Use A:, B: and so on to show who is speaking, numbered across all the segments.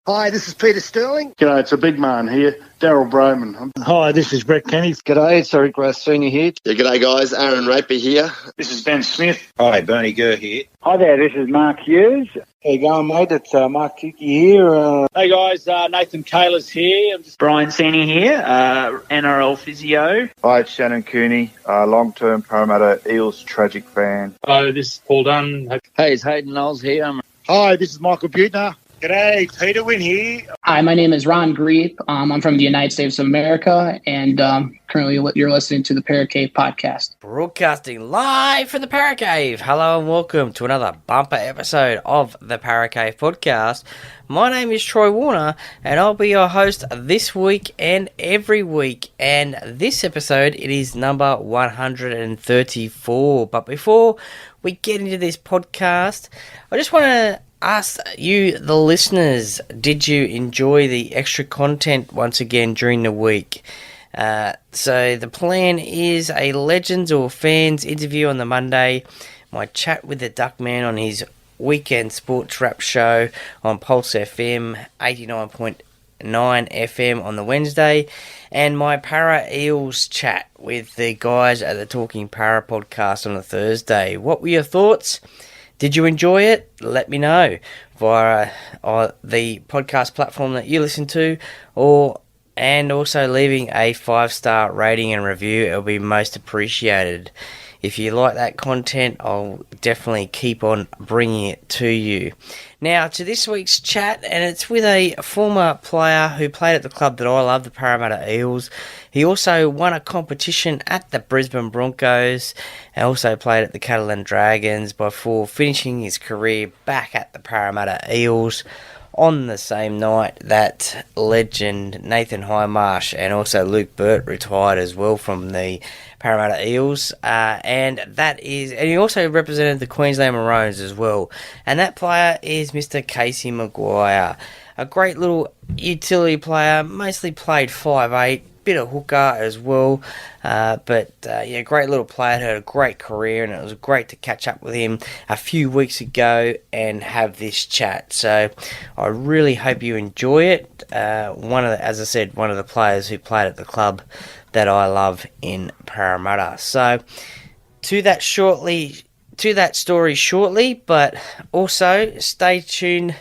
A: Hi, this is Peter Sterling.
B: G'day, it's a big man here, Daryl Broman.
C: Hi, this is Brett Kenny.
D: G'day, it's Eric Grass Senior here.
E: Yeah, g'day guys, Aaron Raper here.
F: This is Ben Smith.
G: Hi, Bernie Gurr here.
H: Hi there, this is Mark Hughes.
D: How you going, mate? It's Mark Kiki here.
I: Hey guys, Nathan Taylor's here.
J: Brian Seni here, NRL physio.
K: Hi, it's Shannon Cooney, long-term Parramatta Eels tragic fan.
L: Hello, this is Paul Dunn.
M: Hey, it's Hayden Knowles here.
N: Hi, this is Michael Butner.
O: G'day, Peter Wynn here.
P: Hi, my name is Ron Griep. I'm from the United States of America, and currently you're listening to the Paracave podcast.
Q: Broadcasting live from the Paracave. Hello and welcome to another bumper episode of the Paracave podcast. My name is Troy Warner, and I'll be your host this week and every week. And this episode, it is number 134. But before we get into this podcast, I just want to ask you, the listeners, did you enjoy the extra content once again during the week? So the plan is a Legends or Fans interview on the Monday, my chat with the Duckman on his weekend sports wrap show on Pulse FM 89.9 FM on the Wednesday, and my Para Eels chat with the guys at the Talking Para podcast on the Thursday. What were your thoughts? Did you enjoy it? Let me know via the podcast platform that you listen to, and also leaving a 5-star rating and review. It'll be most appreciated. If you like that content, I'll definitely keep on bringing it to you. Now, to this week's chat, and it's with a former player who played at the club that I love, the Parramatta Eels. He also won a competition at the Brisbane Broncos and also played at the Catalan Dragons before finishing his career back at the Parramatta Eels on the same night that legend Nathan Highmarsh and also Luke Burt retired as well from the Parramatta Eels, and he also represented the Queensland Maroons as well. And that player is Mr. Casey McGuire, a great little utility player, mostly played 5'8", bit of hooker as well, but great little player, had a great career, and it was great to catch up with him a few weeks ago and have this chat. So I really hope you enjoy it. One of the players who played at the club that I love in Parramatta. So to that story shortly, but also stay tuned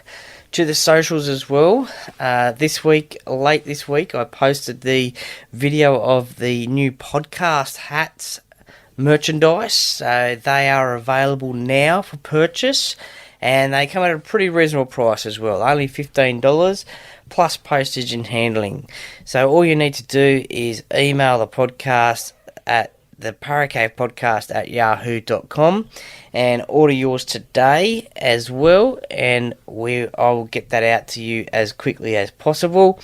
Q: to the socials as well. Late this week, I posted the video of the new podcast hats merchandise. So they are available now for purchase, and they come at a pretty reasonable price as well, only $15 plus postage and handling. So all you need to do is email the podcast at the Paracave Podcast at yahoo.com and order yours today as well, and I will get that out to you as quickly as possible.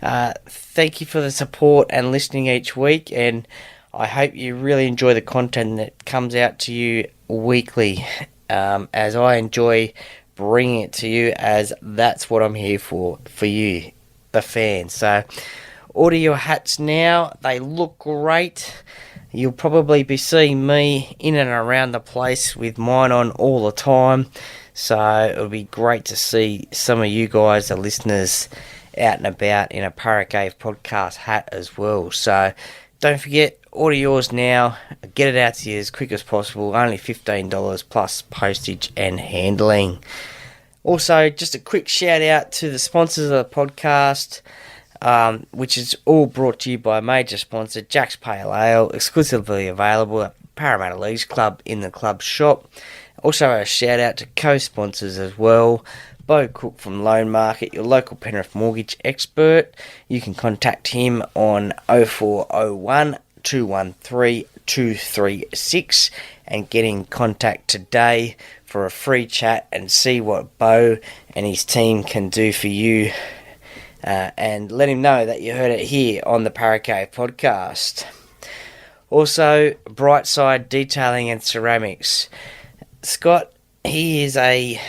Q: Thank you for the support and listening each week, and I hope you really enjoy the content that comes out to you weekly, as I enjoy bringing it to you, as that's what I'm here for you, the fans. So order your hats now. They look great. You'll probably be seeing me in and around the place with mine on all the time. So it'll be great to see some of you guys, the listeners, out and about in a Paracave podcast hat as well. So don't forget, order yours now. Get it out to you as quick as possible. Only $15 plus postage and handling. Also, just a quick shout out to the sponsors of the podcast, which is all brought to you by a major sponsor, Jack's Pale Ale, exclusively available at Parramatta Leagues Club in the club shop. Also a shout out to co-sponsors as well, Beau Cook from Loan Market, your local Penrith mortgage expert. You can contact him on 0401 213 236 and get in contact today for a free chat and see what Beau and his team can do for you. And let him know that you heard it here on the Paracave podcast. Also, Brightside Detailing and Ceramics. Scott, he is a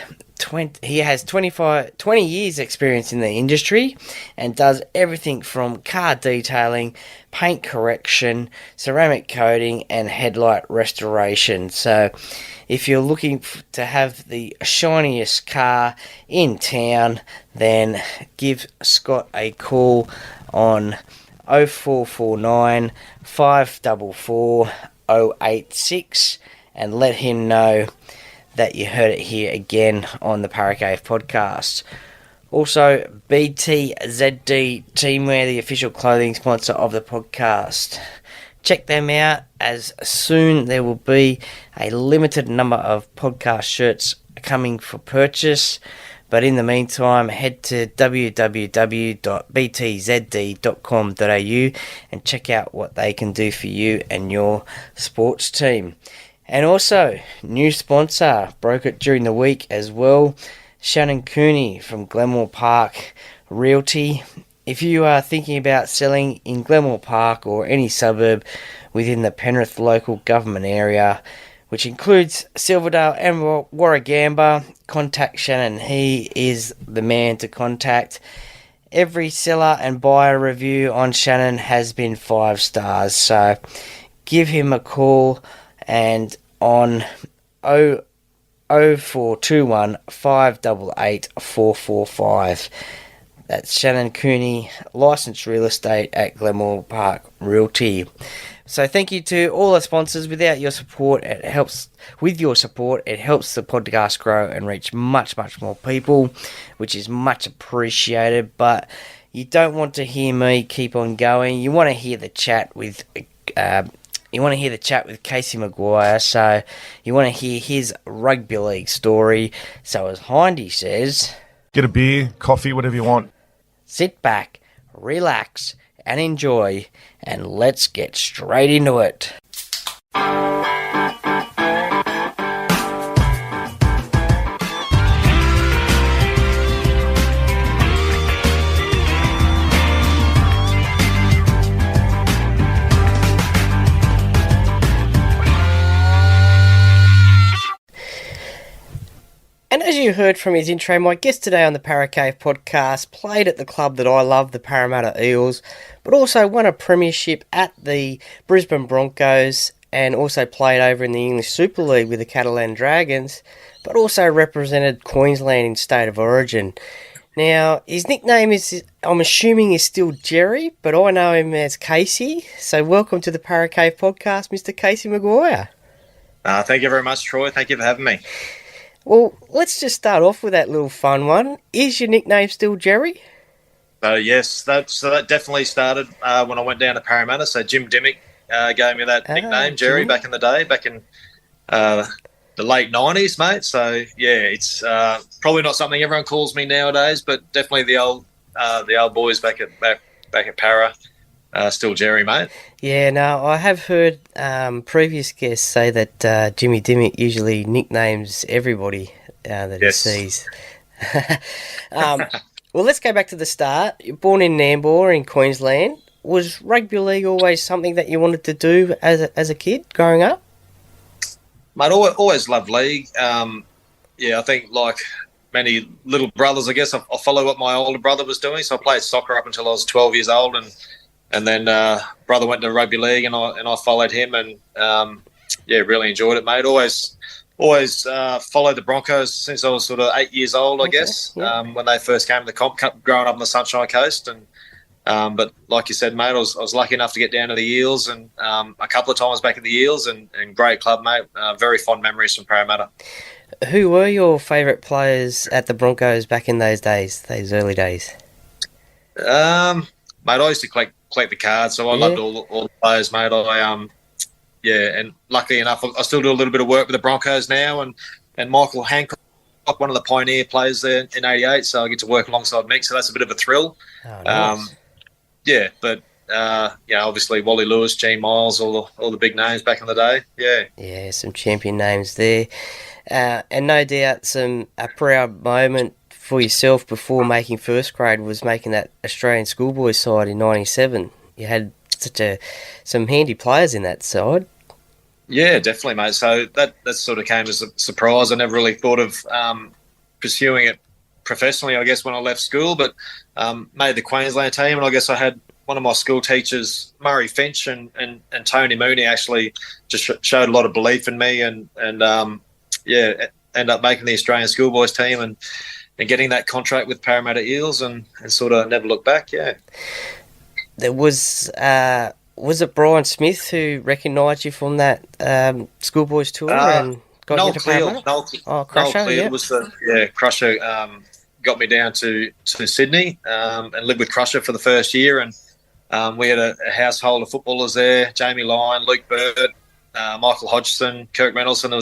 Q: he has 20 years experience in the industry and does everything from car detailing, paint correction, ceramic coating and headlight restoration. So if you're looking to have the shiniest car in town, then give Scott a call on 0449 544 086 and let him know that you heard it here again on the Paracave podcast. Also, BTZD Teamwear, the official clothing sponsor of the podcast. Check them out, as soon there will be a limited number of podcast shirts coming for purchase. But in the meantime, head to www.btzd.com.au and check out what they can do for you and your sports team. And also, new sponsor, broke it during the week as well, Shannon Cooney from Glenmore Park Realty. If you are thinking about selling in Glenmore Park or any suburb within the Penrith local government area, which includes Silverdale and Warragamba, contact Shannon. He is the man to contact. Every seller and buyer review on Shannon has been 5 stars, so give him a call and on 0421 588 445. That's Shannon Cooney, licensed real estate at Glenmore Park Realty. So thank you to all the sponsors. Without your support, it helps the podcast grow and reach much, much more people, which is much appreciated. But you don't want to hear me keep on going. You want to hear the chat with Casey McGuire. So you want to hear his rugby league story. So as Hindy says,
O: Get a beer, coffee, whatever you want.
Q: sit back, relax, and enjoy, and let's get straight into it. And as you heard from his intro, my guest today on the Paracave podcast played at the club that I love, the Parramatta Eels, but also won a premiership at the Brisbane Broncos and also played over in the English Super League with the Catalan Dragons, but also represented Queensland in State of Origin. Now, his nickname is, I'm assuming, is still Jerry, but I know him as Casey. So welcome to the Paracave podcast, Mr. Casey McGuire.
A: Thank you very much, Troy. Thank you for having me.
Q: Well, let's just start off with that little fun one. Is your nickname still Jerry?
A: Yes, that definitely started when I went down to Parramatta. So Jim Dimmick gave me that nickname, Jerry, back in the day, back in the late 90s, mate. So, yeah, it's probably not something everyone calls me nowadays, but definitely the old boys back at Para, still Jerry, mate.
Q: Yeah, no, I have heard previous guests say that Jimmy Dimmick usually nicknames everybody that he sees. Well, let's go back to the start. You're born in Nambour in Queensland. Was rugby league always something that you wanted to do as a kid growing up?
A: Mate, always loved league. I think like many little brothers, I guess, I followed what my older brother was doing. So I played soccer up until I was 12 years old, and then brother went to rugby league, and I followed him, and really enjoyed it, mate. Always followed the Broncos since I was sort of 8 years old, I guess, when they first came to the comp, growing up on the Sunshine Coast. And but like you said, mate, I was lucky enough to get down to the Eels, and a couple of times back at the Eels, and great club, mate. Very fond memories from Parramatta.
Q: Who were your favourite players at the Broncos back in those days, those early days?
A: Mate, I used to collect the cards, so I loved all the players, mate. And luckily enough, I still do a little bit of work with the Broncos now, and Michael Hancock, one of the pioneer players there in '88, so I get to work alongside Mick, so that's a bit of a thrill.
Q: Oh, nice.
A: Obviously Wally Lewis, Gene Miles, all the big names back in the day.
Q: Yeah, some champion names there, and no doubt a proud moment for yourself before making first grade was making that Australian schoolboy side in '97. You had some handy players in that side.
A: Yeah, definitely, mate. So that sort of came as a surprise. I never really thought of pursuing it professionally, I guess, when I left school, but made the Queensland team, and I guess I had one of my school teachers, Murray Finch and Tony Mooney, actually just showed a lot of belief in me, and ended up making the Australian schoolboys team and getting that contract with Parramatta Eels, and sort of never looked back. Yeah,
Q: there was it Brian Smith who recognised you from that schoolboys tour and got you to Parramatta?
A: Crusher was Crusher. Got me down to Sydney and lived with Crusher for the first year, and we had a household of footballers there: Jamie Lyon, Luke Burt, Michael Hodgson, Kirk Mendelson. I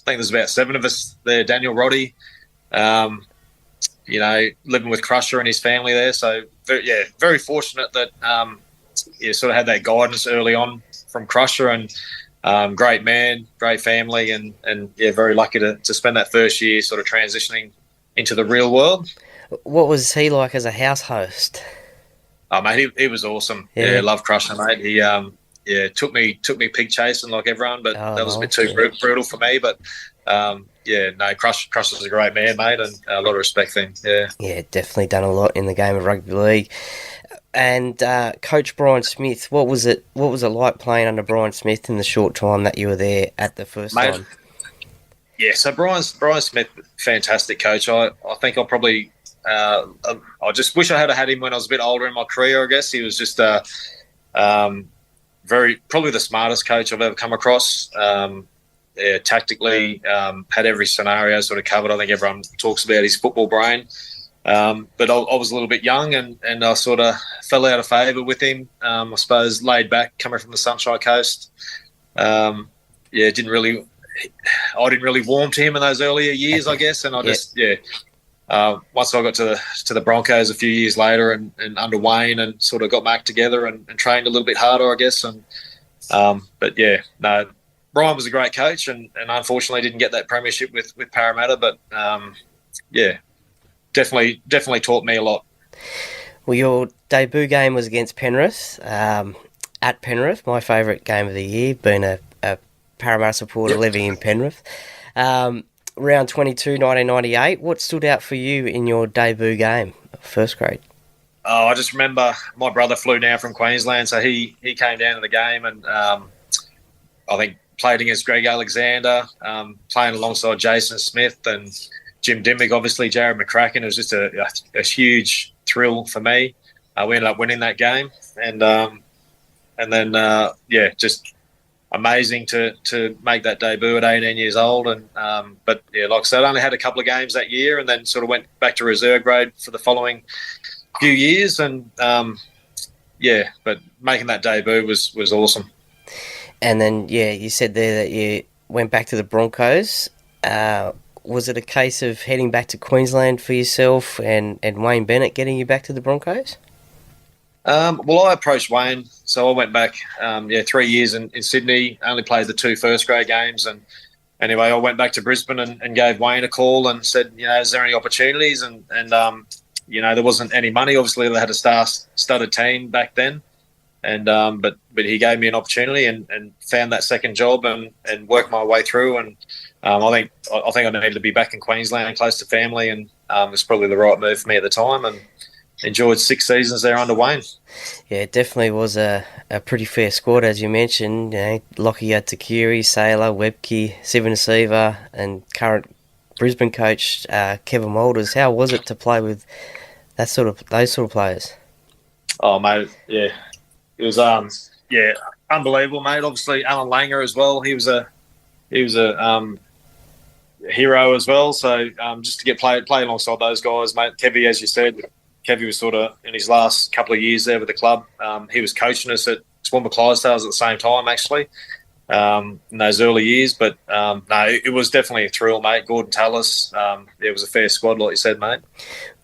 A: think there's about 7 of us there. Daniel Roddy, living with Crusher and his family there. So very fortunate that sort of had that guidance early on from Crusher, and great man, great family, and very lucky to spend that first year sort of transitioning into the real world.
Q: What was he like as a house host?
A: Oh, mate, he was awesome. Yeah, love Crusher, mate. He took me pig chasing like everyone, but that was a bit too brutal for me. But Crusher's a great man, mate, and a lot of respect for him. Yeah,
Q: definitely done a lot in the game of rugby league. And Coach Brian Smith, what was it like playing under Brian Smith in the short time that you were there at the first time?
A: Yeah, so Brian Smith, fantastic coach. I think I'll probably I just wish I had had him when I was a bit older in my career. I guess he was just probably the smartest coach I've ever come across. Tactically, had every scenario sort of covered. I think everyone talks about his football brain, but I was a little bit young, and I sort of fell out of favour with him. I suppose laid back, coming from the Sunshine Coast. I didn't really warm to him in those earlier years, I guess, and I just once I got to the Broncos a few years later and under Wayne, and sort of got back together and trained a little bit harder, I guess. And Brian was a great coach, and unfortunately didn't get that premiership with Parramatta, but definitely taught me a lot.
Q: Well, your debut game was against Penrith, at Penrith, my favourite game of the year, being a Parramatta supporter living in Penrith. Round 22, 1998. What stood out for you in your debut game, first grade?
A: Oh, I just remember my brother flew down from Queensland, so he came down to the game, and I think played against Greg Alexander, playing alongside Jason Smith and Jim Dimmick, obviously Jared McCracken. It was just a huge thrill for me. We ended up winning that game, and then just amazing to make that debut at 18 years old. And like I said, I only had a couple of games that year, and then sort of went back to reserve grade for the following few years. And but making that debut was awesome.
Q: And then you said there that you went back to the Broncos. Was it a case of heading back to Queensland for yourself and Wayne Bennett getting you back to the Broncos?
A: Well, I approached Wayne, so I went back 3 years in Sydney, only played the 2 first-grade games, and anyway, I went back to Brisbane and gave Wayne a call and said, is there any opportunities? And there wasn't any money. Obviously, they had a star-studded team back then, and but he gave me an opportunity and found that second job and worked my way through. And I think I needed to be back in Queensland, close to family, and it was probably the right move for me at the time. And enjoyed 6 seasons there under Wayne.
Q: Yeah, it definitely was a pretty fair squad, as you mentioned. Lockie Takiri, Saylor, Webke, Sivanasiva, and current Brisbane coach Kevin Walters. How was it to play with those sort of players?
A: Oh, mate, yeah, it was unbelievable, mate. Obviously, Alan Langer as well. He was a hero as well. So just to get play alongside those guys, mate. Kevy, as you said. Kevy was sort of in his last couple of years there with the club. He was coaching us at Swamper Clydesdales at the same time, actually, in those early years. But it was definitely a thrill, mate. Gordon Tallis, it was a fair squad, like you said, mate.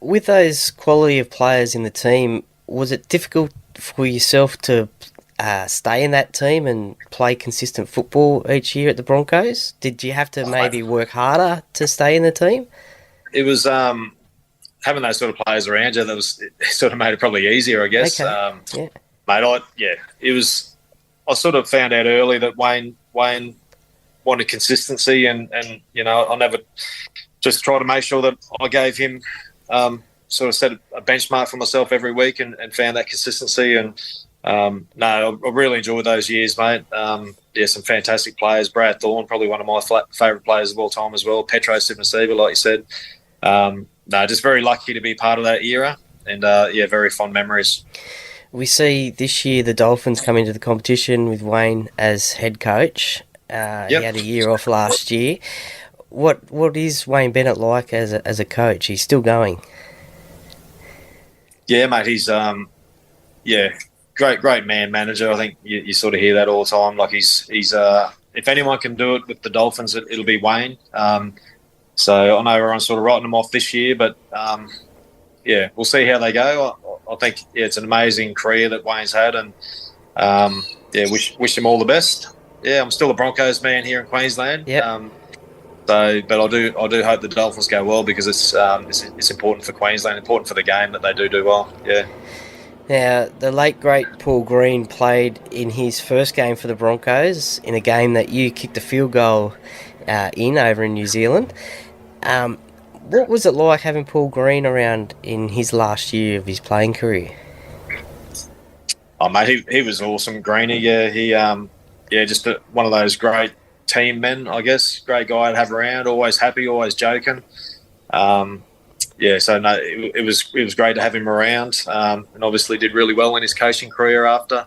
Q: With those quality of players in the team, was it difficult for yourself to stay in that team and play consistent football each year at the Broncos? Did you have to maybe work harder to stay in the team?
A: It was having those sort of players around you, it sort of made it probably easier, I guess.
Q: Okay.
A: Mate, it was. I sort of found out early that Wayne wanted consistency, and I never just try to make sure that I gave him sort of set a benchmark for myself every week and found that consistency. And no, I really enjoyed those years, mate. Some fantastic players. Brad Thorne, probably one of my favourite players of all time as well. Petro Sivnasiva, like you said. Just very lucky to be part of that era. And, very fond memories.
Q: We see this year the Dolphins come into the competition with Wayne as head coach. He had a year off last year. What is Wayne Bennett like as a coach? He's still going.
A: Yeah, mate. He's great man manager. I think you sort of hear that all the time. Like he's if anyone can do it with the Dolphins, it'll be Wayne. So I know everyone's sort of writing him off this year, but we'll see how they go. I think it's an amazing career that Wayne's had, and wish him all the best. Yeah, I'm still a Broncos man here in Queensland.
Q: Yeah.
A: But I do hope the Dolphins go well, because it's important for Queensland, important for the game that they do well. Yeah.
Q: Now, the late great Paul Green played in his first game for the Broncos in a game that you kicked a field goal over in New Zealand. What was it like having Paul Green around in his last year of his playing career?
A: Oh, mate, he was awesome, Greenie. Yeah, he just one of those great team men, I guess. Great guy to have around, always happy, always joking. So no, it was great to have him around, and obviously did really well in his coaching career after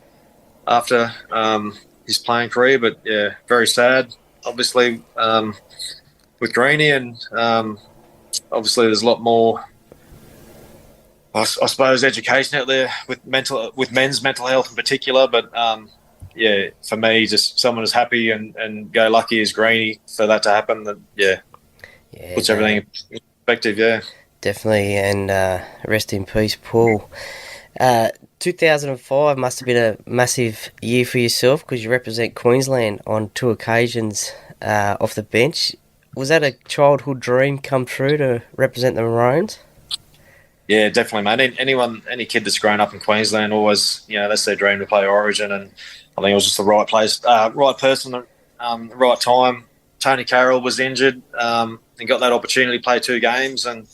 A: his playing career. But yeah, very sad, obviously, with Greenie, and obviously there's a lot more, I suppose, education out there with men's mental health in particular. But for me, just someone as happy and go lucky as Greenie, for that to happen, that puts everything in perspective. Yeah.
Q: Definitely, and rest in peace, Paul. 2005 must have been a massive year for yourself, because you represent Queensland on 2 occasions off the bench. Was that a childhood dream come true to represent the Maroons?
A: Yeah, definitely, mate. Any kid that's grown up in Queensland always, that's their dream to play Origin, and I think it was just the right place, right person, the right time. Tony Carroll was injured and got that opportunity to play 2 games, and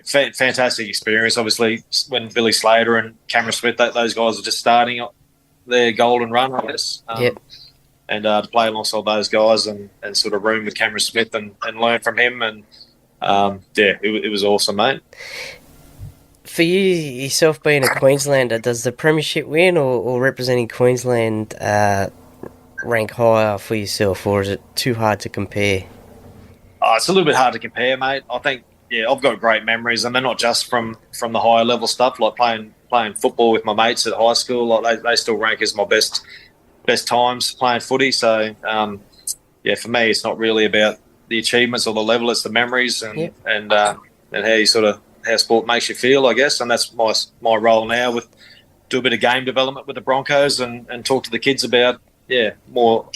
A: fantastic experience. Obviously, when Billy Slater and Cameron Smith, those guys were just starting up their golden run, I guess. And to play alongside those guys and sort of room with Cameron Smith and learn from him, and it was awesome, mate.
Q: For you yourself being a Queenslander, does the premiership win or representing Queensland rank higher for yourself, or is it too hard to compare?
A: It's a little bit hard to compare, mate. I think, I've got great memories, and they're not just from the higher level stuff, like playing football with my mates at high school. Like they still rank as my best times playing footy. So, for me, it's not really about the achievements or the level; it's the memories and how sport makes you feel, I guess. And that's my role now, do a bit of game development with the Broncos and talk to the kids about more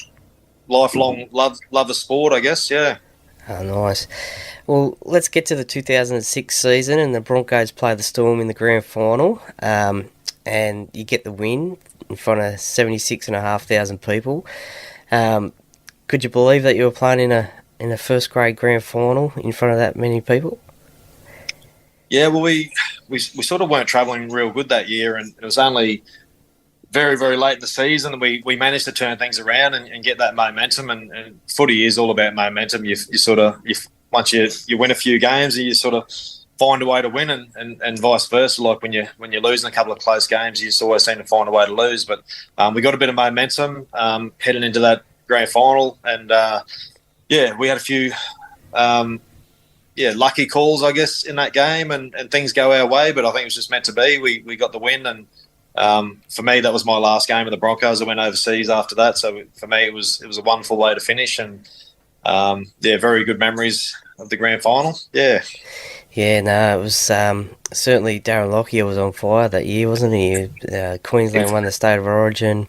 A: lifelong love of sport, I guess. Yeah.
Q: Oh, nice. Well, let's get to the 2006 season, and the Broncos play the Storm in the grand final, and you get the win in front of 76,500 people. Could you believe that you were playing in a first grade grand final in front of that many people?
A: Yeah, well, we sort of weren't travelling real good that year, and it was only very, very late in the season that we managed to turn things around and get that momentum. And footy is all about momentum. Once you win a few games, you sort of find a way to win, and vice versa. Like when you're losing a couple of close games, you just always seem to find a way to lose. But we got a bit of momentum heading into that grand final, and we had a few lucky calls, I guess, in that game, and things go our way. But I think it was just meant to be. We got the win, and for me, that was my last game of the Broncos. I went overseas after that, so for me, it was a wonderful way to finish, and very good memories of the grand final. Yeah.
Q: Yeah, no, it was certainly Darren Lockyer was on fire that year, wasn't he? Queensland won the State of Origin.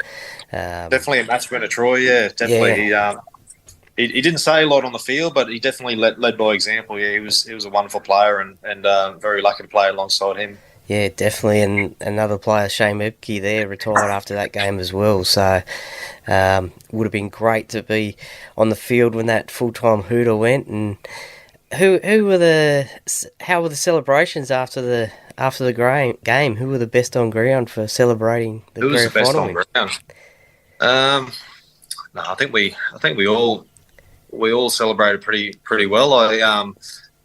A: Definitely a match winner, Troy. Yeah, definitely.
Q: Yeah.
A: He didn't say a lot on the field, but he definitely led by example. Yeah, he was a wonderful player, and very lucky to play alongside him.
Q: Yeah, definitely. And another player, Shane Mebke, there retired after that game as well. So would have been great to be on the field when that full-time hooter went. And how were the celebrations after the game? Who were the best on ground for celebrating the
A: Who was
Q: grand
A: the best
Q: final
A: on
Q: win?
A: ground? No, I think we all celebrated pretty well.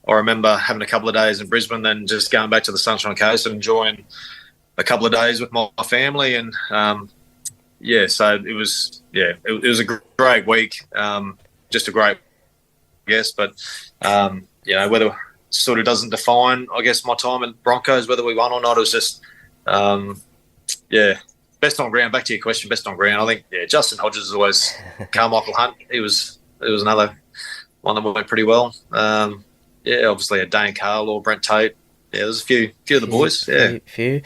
A: I remember having a couple of days in Brisbane, then just going back to the Sunshine Coast and enjoying a couple of days with my family, and so it was a great week, just a great guess, but whether it sort of doesn't define, I guess, my time at Broncos, whether we won or not. It was just best on ground. Back to your question, best on ground. I think Justin Hodges is always Carmichael Hunt. It was another one that went pretty well. Obviously a Dane Carl or Brent Tate. Yeah, there's a few of the boys. Yeah,
Q: few.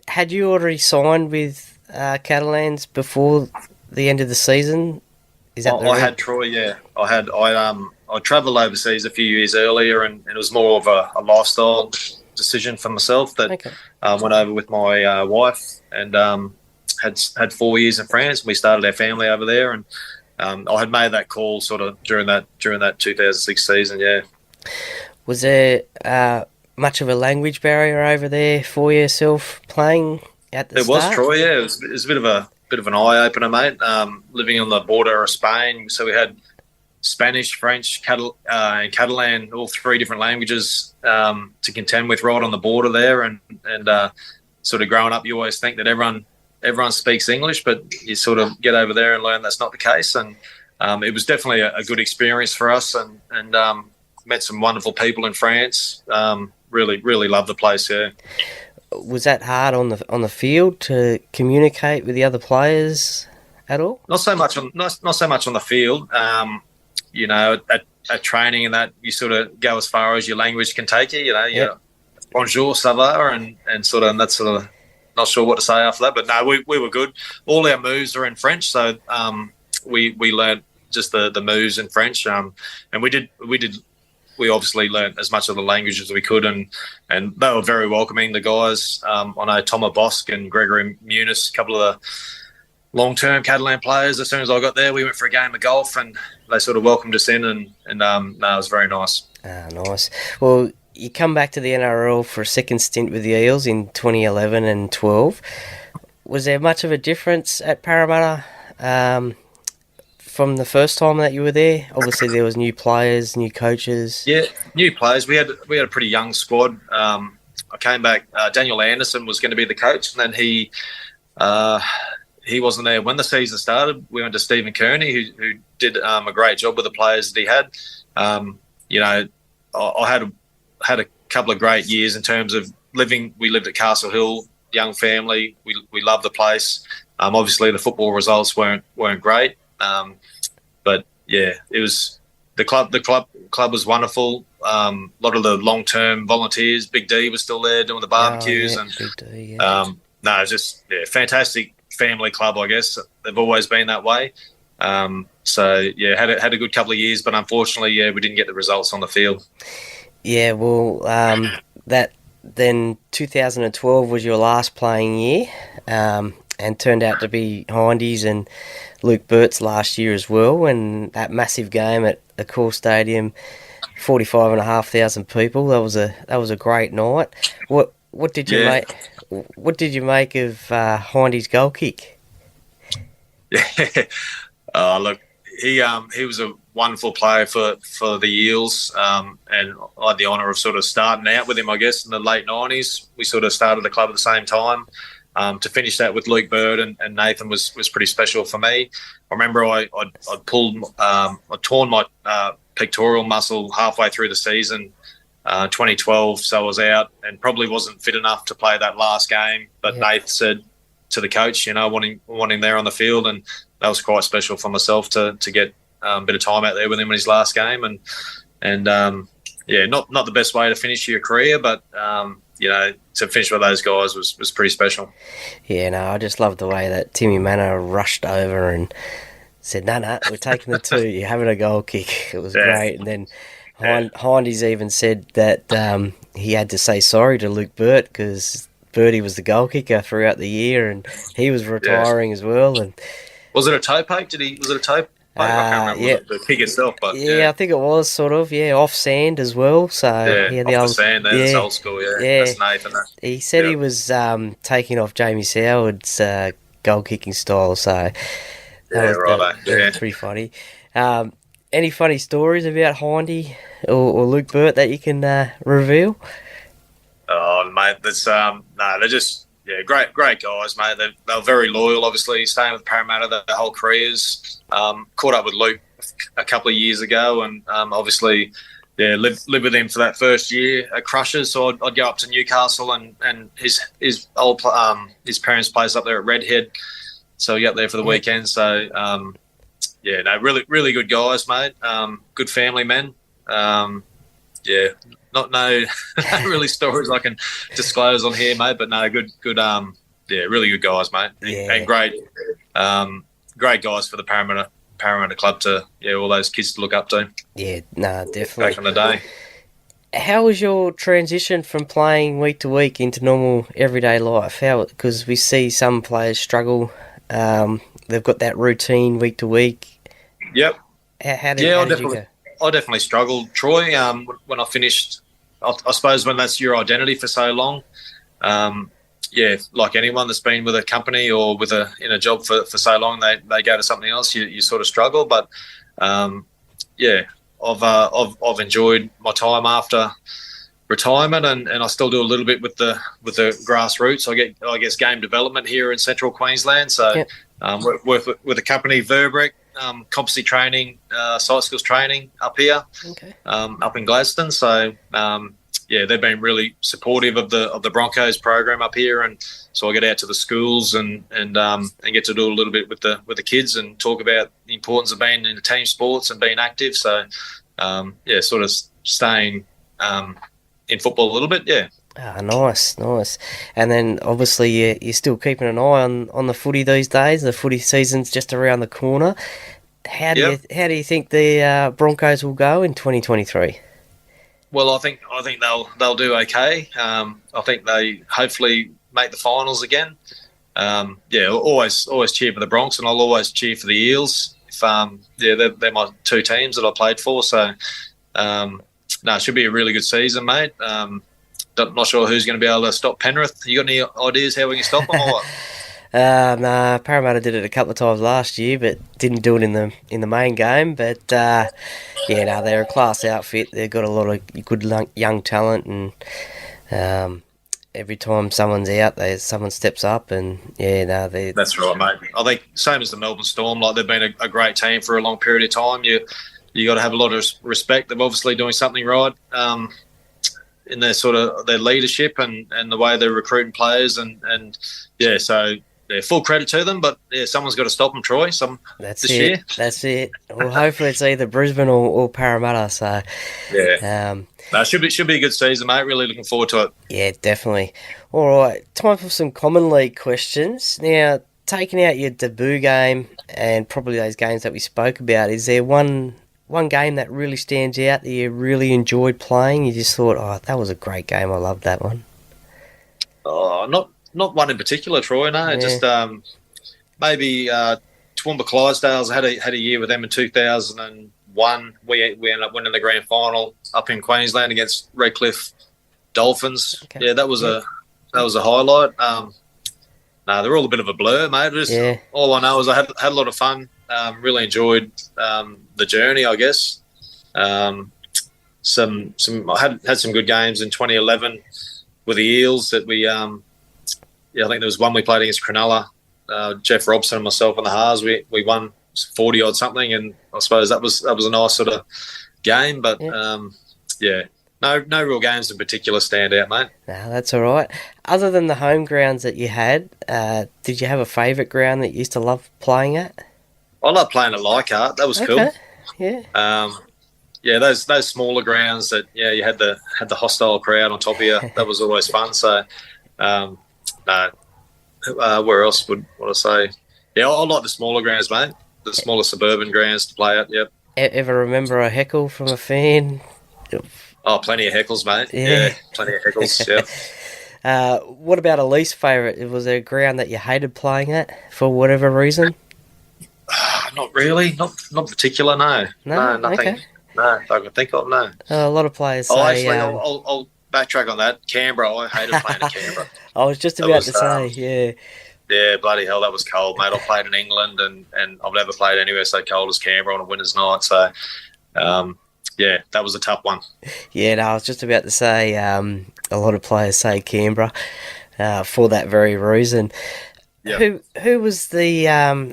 Q: Had you already signed with Catalans before the end of the season? Is that
A: I had Troy? Yeah, I travelled overseas a few years earlier, and it was more of a lifestyle decision for myself that went over with my wife and had 4 years in France. And we started our family over there, and I had made that call sort of during that 2006 season. Yeah.
Q: Was there much of a language barrier over there for yourself playing at the start?
A: There was, Troy. Yeah, it was a bit of an eye opener, mate. Living on the border of Spain, so we had Spanish, French, and Catalan, all three different languages to contend with right on the border there, and sort of growing up, you always think that everyone speaks English, but you sort of get over there and learn that's not the case. And it was definitely a good experience for us, and met some wonderful people in France. Really loved the place. Yeah.
Q: Was that hard on the field to communicate with the other players at all?
A: Not so much on the field. At training and that, you sort of go as far as your language can take you. Bonjour, ça va, and sort of, and that's sort of not sure what to say after that. But no, we were good. All our moves are in French, so we learned just the moves in French. And we obviously learnt as much of the language as we could, and they were very welcoming, the guys. I know Thomas Bosk and Gregory Muniz, a couple of the long-term Catalan players. As soon as I got there, we went for a game of golf, and they sort of welcomed us in, and it was very nice.
Q: Nice. Well, you come back to the NRL for a second stint with the Eels in 2011 and 12. Was there much of a difference at Parramatta from the first time that you were there? Obviously, there was new players, new coaches.
A: Yeah, new players. We had a pretty young squad. I came back. Daniel Anderson was going to be the coach, and then he wasn't there when the season started. We went to Stephen Kearney, who did a great job with the players that he had. I had a couple of great years in terms of living. We lived at Castle Hill, young family. We loved the place. Obviously, the football results weren't great. But yeah, it was the club. The club was wonderful. A lot of the long-term volunteers. Big D was still there doing the barbecues, and
Q: Big D, yeah.
A: it was just fantastic family club. I guess they've always been that way. So yeah, had a good couple of years, but unfortunately, we didn't get the results on the field.
Q: Yeah, well, that then 2012 was your last playing year, and turned out to be Hindy's and Luke Burt's last year as well. And that massive game at Accor Stadium, 45,500 people. That was a great night. What did you make? What did you make of Hindy's goal kick?
A: Yeah, look, he was a wonderful player for the Eels, and I had the honour of sort of starting out with him, I guess, in the late 90s. We sort of started the club at the same time. To finish that with Luke Bird and Nathan was pretty special for me. I remember I'd torn my pectoral muscle halfway through the season, 2012, so I was out and probably wasn't fit enough to play that last game. But Nath said to the coach, want him there on the field, and that was quite special for myself to get a bit of time out there with him in his last game. And not the best way to finish your career, but to finish with those guys was pretty special.
Q: Yeah, no, I just loved the way that Timmy Manor rushed over and said, no, we're taking the two. You're having a goal kick. It was great. And then Hindy's even said that he had to say sorry to Luke Burt because Bertie was the goal kicker throughout the year, and he was retiring as well. And
A: was it a toe poke? Was it a toe poke? I can't remember the kick itself, but
Q: I think it was sort of off sand as well. So
A: off the sand. That's old school. That's Nathan.
Q: He said he was taking off Jamie Soward's goal kicking style. So that was pretty funny. Any funny stories about Hindy or Luke Burt that you can reveal?
A: Oh, mate, that's they're just great guys, mate. They're very loyal. Obviously, staying with Parramatta their whole careers. Caught up with Luke a couple of years ago, and obviously, lived with him for that first year at Crushers. So I'd go up to Newcastle and his parents' place up there at Redhead. So I get there for the weekend. So really really good guys, mate. Good family men. Not really stories I can disclose on here, mate. But no, good, really good guys, mate, and great guys for the Parramatta club to all those kids to look up to.
Q: Yeah, definitely.
A: Back in the day.
Q: How was your transition from playing week to week into normal everyday life? Because we see some players struggle. They've got that routine week to week.
A: Yep.
Q: How did you go?
A: I definitely struggled, Troy. When I finished, I suppose when that's your identity for so long, like anyone that's been with a company or in a job for so long, they go to something else. You sort of struggle, but I've enjoyed my time after retirement, and I still do a little bit with the grassroots. I guess game development here in Central Queensland. So work with a company, Verbrick. Competency training, site skills training up here, up in Gladstone. So they've been really supportive of the Broncos program up here, and so I get out to the schools and get to do a little bit with the kids and talk about the importance of being in team sports and being active. So sort of staying in football a little bit. Yeah.
Q: Nice. And then obviously you're still keeping an eye on the footy these days. The footy season's just around the corner. How do you think the Broncos will go in 2023?
A: Well, I think they'll do okay. I think they hopefully make the finals again. Always cheer for the Bronx, and I'll always cheer for the Eels. They're my two teams that I played for. So it should be a really good season, mate. Not sure who's going to be able to stop Penrith. You got any ideas how we can stop them or what?
Q: Parramatta did it a couple of times last year, but didn't do it in the main game. But they're a class outfit. They've got a lot of good young talent, and every time someone's out, someone steps up, and
A: that's right, mate. I think same as the Melbourne Storm. Like they've been a great team for a long period of time. You got to have a lot of respect. They're obviously doing something right. In their sort of their leadership and the way they're recruiting players so full credit to them, but someone's got to stop them, Troy. This year.
Q: That's it. Well, hopefully it's either Brisbane or Parramatta. So
A: should be a good season, mate. Really looking forward to it.
Q: Yeah, definitely. All right, time for some common league questions. Now, taking out your debut game and probably those games that we spoke about, is there one game that really stands out that you really enjoyed playing? You just thought, that was a great game. I loved that one.
A: Oh, not one in particular, Troy. No, just maybe Toowoomba Clydesdales. I had a year with them in 2001. We ended up winning the grand final up in Queensland against Redcliffe Dolphins. Okay. Yeah, that was a highlight. They're all a bit of a blur, mate. All I know is I had a lot of fun. Really enjoyed the journey, I guess. I had some good games in 2011 with the Eels that we I think there was one we played against Cronulla. Jeff Robson and myself on the halves, we won 40 odd something, and I suppose that was a nice sort of game. But no real games in particular stand out, mate.
Q: No, that's all right. Other than the home grounds that you had, did you have a favourite ground that you used to love playing at?
A: I love playing at Leichhardt. That was cool.
Q: Yeah.
A: Those smaller grounds that you had the hostile crowd on top of you. That was always fun. So, where else would I say? Yeah, I like the smaller grounds, mate. The smaller suburban grounds to play at. Yep.
Q: Ever remember a heckle from a fan?
A: Oh, plenty of heckles, mate. Yeah, plenty of heckles, yeah.
Q: What about a least favourite? Was there a ground that you hated playing at for whatever reason?
A: Not really. Not particular, no. No, nothing.
Q: Okay.
A: No, I can think of, no.
Q: A lot of players say...
A: Actually, I'll backtrack on that. Canberra, I hated playing at Canberra.
Q: I was just about to say, yeah.
A: Yeah, bloody hell, that was cold, mate. I played in England, and I've never played anywhere so cold as Canberra on a winter's night. So, yeah, that was a tough one. Yeah,
Q: no, I was just about to say a lot of players say Canberra for that very reason. Yeah. Who was the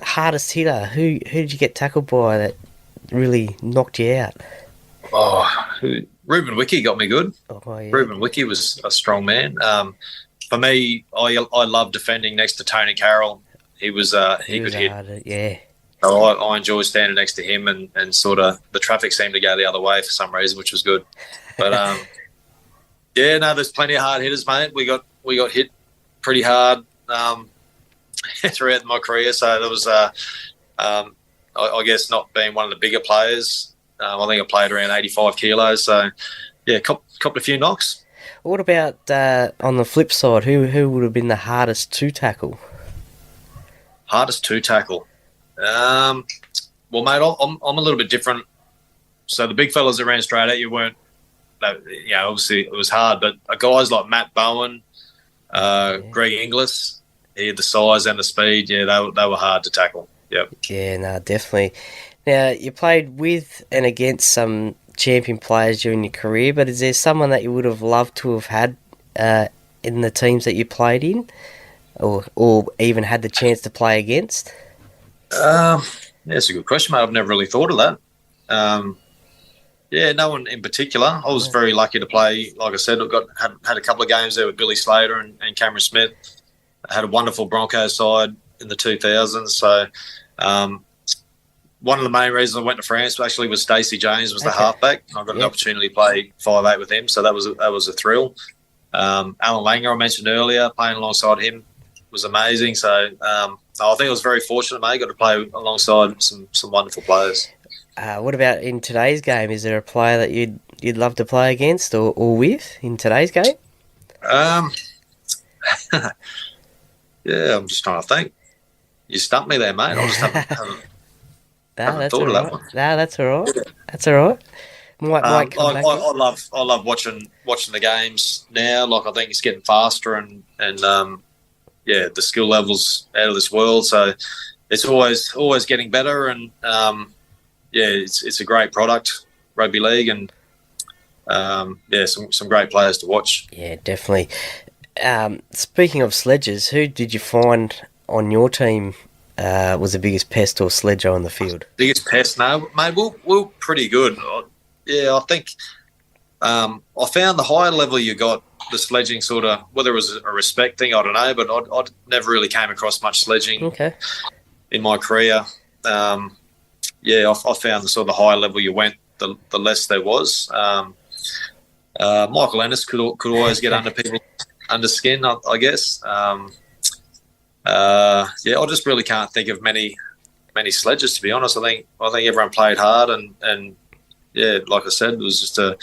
Q: hardest hitter? Who did you get tackled by that really knocked you out?
A: Ruben Wiki got me good.
Q: Yeah.
A: Ruben Wiki was a strong man. For me, I love defending next to Tony Carroll. He could hit.
Q: Yeah.
A: So I enjoy standing next to him, and sort of the traffic seemed to go the other way for some reason, which was good. But yeah, no, there's plenty of hard hitters, mate. We got hit pretty hard throughout my career. So there was, I guess, not being one of the bigger players. I think I played around 85 kilos. So yeah, copped a few knocks.
Q: What about on the flip side? Who would have been the hardest to tackle?
A: Hardest to tackle. Well, mate, I'm a little bit different. So the big fellas that ran straight at you weren't, obviously it was hard, but guys like Matt Bowen, Greg Inglis, he had the size and the speed. Yeah, they were hard to tackle. Yep.
Q: Yeah, no, definitely. Now, you played with and against some champion players during your career, but is there someone that you would have loved to have had in the teams that you played in, or even had the chance to play against?
A: That's a good question, mate. I've never really thought of that. Yeah, no one in particular. I was very lucky to play. Like I said, had a couple of games there with Billy Slater and Cameron Smith. I had a wonderful Broncos side in the 2000s. So one of the main reasons I went to France actually was Stacey James was the halfback. I got an opportunity to play 5'8" with him, so that was a thrill. Alan Langer, I mentioned earlier, playing alongside him was amazing. So I think I was very fortunate, mate. Got to play alongside some wonderful players.
Q: What about in today's game? Is there a player that you'd love to play against or with in today's game?
A: Yeah, I'm just trying to think. You stumped me there, mate. I just haven't thought of that one.
Q: No, that's all right. That's all right.
A: I love watching the games now. Like, I think it's getting faster and the skill level's out of this world. So it's always getting better, and it's a great product, rugby league, and some great players to watch.
Q: Yeah, definitely. Speaking of sledges, who did you find on your team was the biggest pest or sledger on the field?
A: Biggest pest? No, mate, we're pretty good. Yeah, I think I found the higher level you got, the sledging sort of, whether it was a respect thing, I don't know, but I never really came across much sledging in my career. I found the sort of the higher level you went, the less there was. Michael Ennis could always get under people under skin, I guess. I just really can't think of many sledges, to be honest. I think everyone played hard, and like I said, it was just a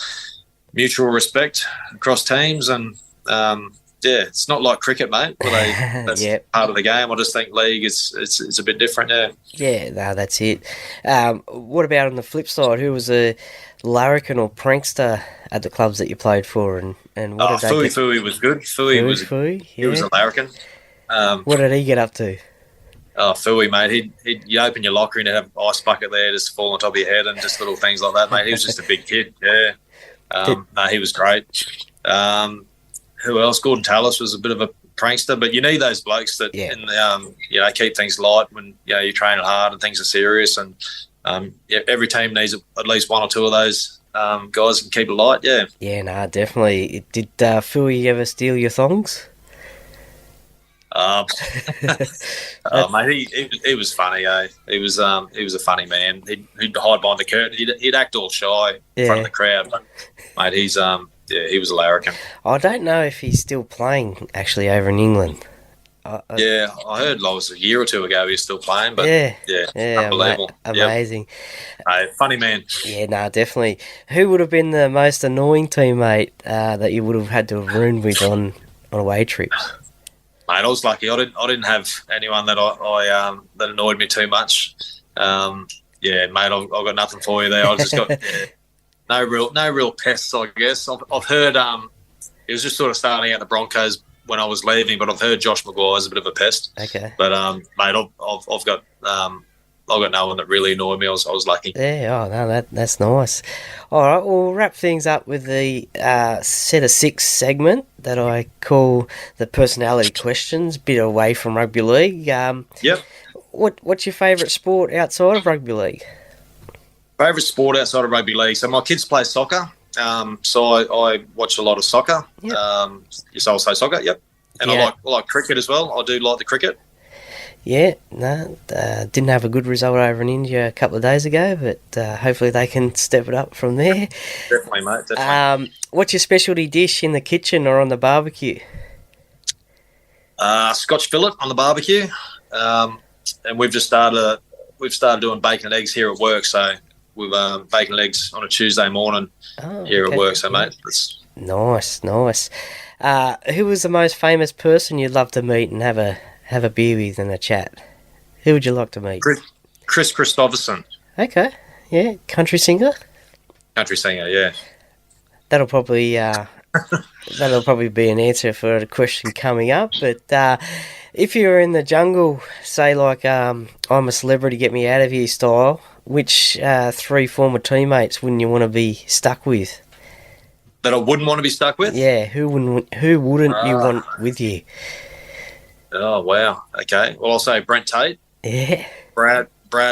A: mutual respect across teams, and it's not like cricket, mate. That's part of the game. I just think league it's a bit different.
Q: Yeah, no, that's it. What about on the flip side? Who was a larrikin or prankster at the clubs that you played for, and what did they
A: Fui was good. Fui was a larrikin.
Q: What did he get up to?
A: Oh, Fui, mate. You open your locker and he'd have an ice bucket there just fall on top of your head and just little things like that, mate. He was just a big kid. Yeah. He was great. Who else? Gordon Tallis was a bit of a prankster, but you need those blokes that keep things light when you're training hard and things are serious. And every team needs at least one or two of those guys can keep it light. Yeah. Yeah,
Q: no, definitely. Did Fui ever steal your thongs?
A: Mate, he was funny. He was a funny man. He'd hide behind the curtain. He'd act all shy in front of the crowd. But, mate, he was a larrikin.
Q: I don't know if he's still playing actually over in England.
A: Yeah, I heard like it was a year or two ago he was still playing, but unbelievable.
Q: Amazing.
A: Yep. Funny man.
Q: Yeah, no, definitely. Who would have been the most annoying teammate that you would have had to have roomed with on away trips?
A: Mate, I was lucky. I didn't have anyone that I that annoyed me too much. Mate, I've got nothing for you there. I just got no real pests, I guess. I've heard it was just sort of starting out the Broncos when I was leaving, but I've heard Josh McGuire's a bit of a pest.
Q: Okay.
A: But mate, I've got no one that really annoyed me. I was lucky.
Q: Yeah. Oh no, that's nice. All right, we'll wrap things up with the set of 6 segment that I call the personality questions. Bit away from rugby league.
A: Yep.
Q: What's your favourite sport outside of rugby league?
A: Favourite sport outside of rugby league. So my kids play soccer. So I watch a lot of soccer.
Q: Yep.
A: Yes, I'll say soccer. Yep. And I like cricket as well. I do like the cricket.
Q: Yeah, no, didn't have a good result over in India a couple of days ago, but hopefully they can step it up from there.
A: Definitely, mate. Definitely.
Q: What's your specialty dish in the kitchen or on the barbecue?
A: Scotch fillet on the barbecue, and we've started doing bacon and eggs here at work. So we've bacon and eggs on a Tuesday morning here at work. So mate, that's
Q: nice. Who was the most famous person you'd love to meet and have a beer with and a chat? Who would you like to meet?
A: Chris Christopherson.
Q: Okay, yeah, country singer.
A: Yeah.
Q: That'll probably be an answer for the question coming up. But if you were in the jungle, say like I'm a celebrity, get me out of here style, which 3 former teammates wouldn't you want to be stuck with?
A: That I wouldn't want to be stuck with?
Q: Yeah, who wouldn't you want with you?
A: Oh wow. Okay. Well, I'll say Brent Tate.
Q: Yeah.
A: Brad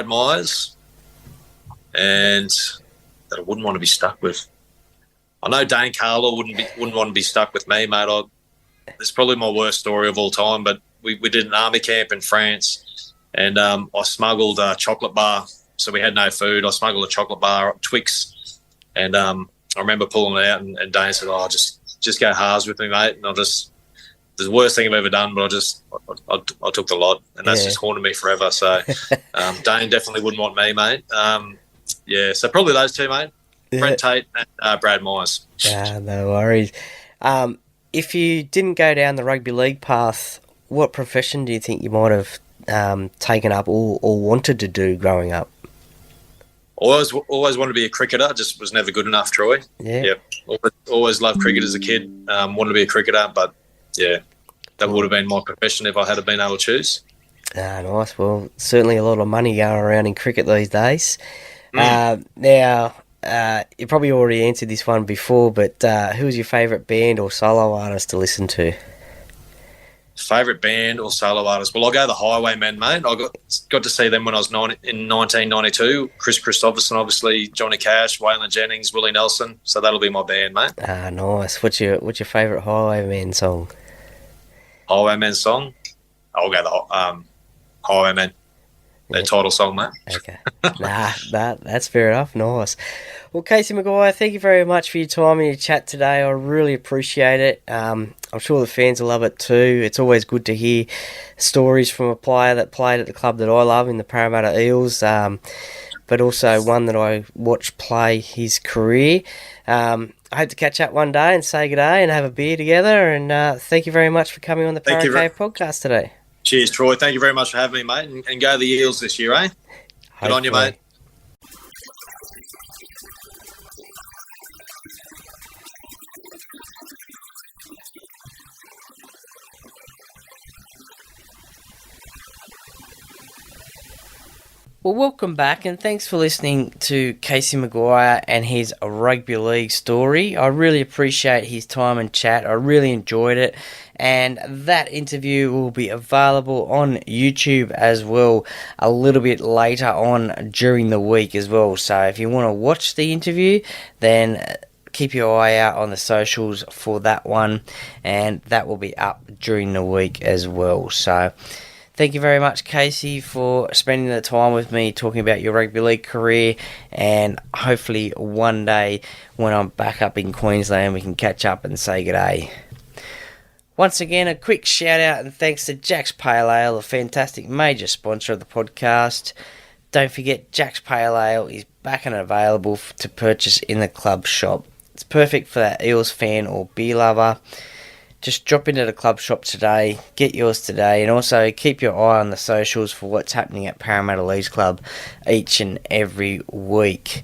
A: Myers, and that I wouldn't want to be stuck with. I know Dane Carlo wouldn't want to be stuck with me, mate. It's probably my worst story of all time. But we did an army camp in France, and I smuggled a chocolate bar. So we had no food. I smuggled a chocolate bar up Twix, and I remember pulling it out, and Dane said, "Oh, just go halves with me, mate." And the worst thing I've ever done, but I took the lot, and that's just haunted me forever. So Dane definitely wouldn't want me, mate. So probably those two, mate. Yeah. Brent Tate and Brad Myers.
Q: No worries. If you didn't go down the rugby league path, what profession do you think you might have taken up or wanted to do growing up?
A: Always wanted to be a cricketer. Just was never good enough, Troy.
Q: Yeah.
A: Always loved cricket as a kid. Wanted to be a cricketer, but yeah, that would have been my profession if I had been able to choose.
Q: Nice. Well, certainly a lot of money going around in cricket these days. Now, you probably already answered this one before, but who's your favourite band or solo artist to listen to?
A: Favourite band or solo artist? Well, I'll go the Highwaymen, mate. I got to see them when I was in 1992. Chris Christopherson, obviously, Johnny Cash, Waylon Jennings, Willie Nelson. So that'll be my band, mate.
Q: Nice. What's your favourite Highwaymen song?
A: Highwaymen song? I'll go the Highwaymen. Their title song, mate.
Q: Okay. That's fair enough. Nice. Well, Casey McGuire, thank you very much for your time and your chat today. I really appreciate it. I'm sure the fans will love it too. It's always good to hear stories from a player that played at the club that I love in the Parramatta Eels, but also one that I watched play his career. I hope to catch up one day and say good day and have a beer together. And thank you very much for coming on the Parramatta podcast today.
A: Cheers, Troy. Thank you very much for having me, mate. And go the Eels this year, eh? Good on you, mate.
Q: Well, welcome back and thanks for listening to Casey McGuire and his rugby league story. I really appreciate his time and chat. I really enjoyed it. And that interview will be available on YouTube as well a little bit later on during the week as well. So if you want to watch the interview, then keep your eye out on the socials for that one. And that will be up during the week as well. So thank you very much, Casey, for spending the time with me talking about your rugby league career. And hopefully one day when I'm back up in Queensland, we can catch up and say good day. Once again, a quick shout out and thanks to Jack's Pale Ale, a fantastic major sponsor of the podcast. Don't forget, Jack's Pale Ale is back and available to purchase in the club shop. It's perfect for that Eels fan or beer lover. Just drop into the club shop today, get yours today, and also keep your eye on the socials for what's happening at Parramatta Leagues Club each and every week.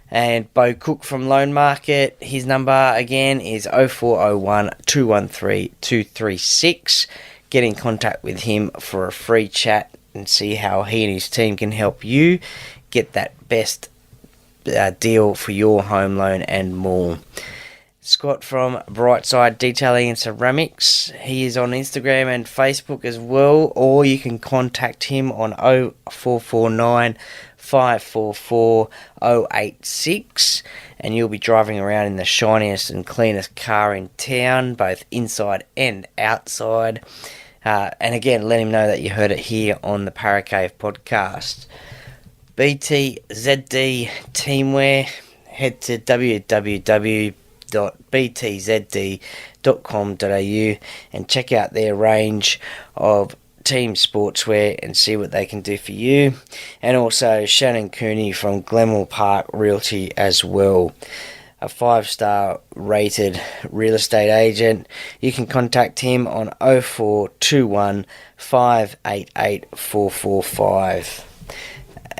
Q: And Beau Cook from Loan Market, his number again is 0401 213 236. Get in contact with him for a free chat and see how he and his team can help you get that best deal for your home loan and more. Scott from Brightside Detailing and Ceramics, he is on Instagram and Facebook as well, or you can contact him on 0449 544 086, and you'll be driving around in the shiniest and cleanest car in town, both inside and outside. And again, let him know that you heard it here on the Paracave podcast. BTZD Teamwear, head to www.btzd.com.au and check out their range of team sportswear and see what they can do for you. And also Shannon Cooney from Glenmore Park Realty as well, a 5-star rated real estate agent. You can contact him on 0421 588 445.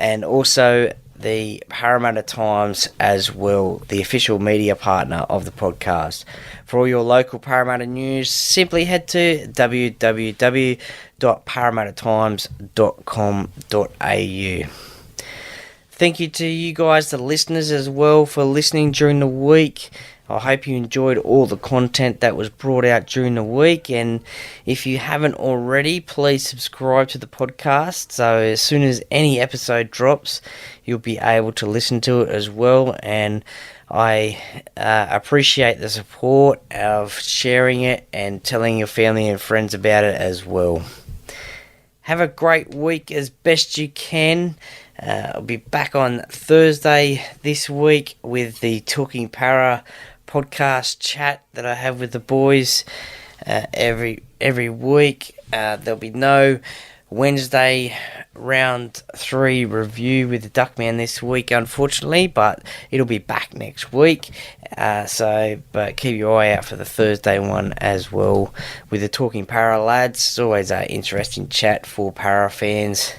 Q: And also the Parramatta Times as well, the official media partner of the podcast. For all your local Parramatta news, simply head to www.parramattatimes.com.au. Thank you to you guys, the listeners, as well, for listening during the week. I hope you enjoyed all the content that was brought out during the week, and if you haven't already, please subscribe to the podcast, so as soon as any episode drops, you'll be able to listen to it as well. And I appreciate the support of sharing it and telling your family and friends about it as well. Have a great week as best you can. I'll be back on Thursday this week with the Talking Para podcast chat that I have with the boys every week. There'll be no Wednesday round 3 review with the Duckman this week, unfortunately, but it'll be back next week. But keep your eye out for the Thursday one as well with the Talking Para lads. It's always an interesting chat for Para fans.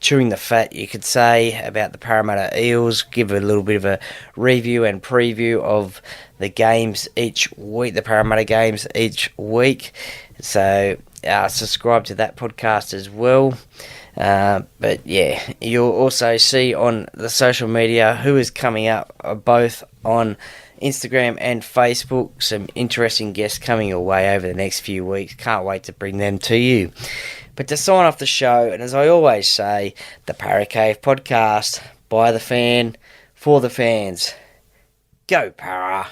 Q: Chewing the fat, you could say, about the Parramatta Eels, give a little bit of a review and preview of the games each week, the Parramatta games each week. So subscribe to that podcast as well. But yeah, you'll also see on the social media who is coming up, both on Instagram and Facebook. Some interesting guests coming your way over the next few weeks. Can't wait to bring them to you. But to sign off the show, and as I always say, the Paracave podcast, by the fan, for the fans. Go Para!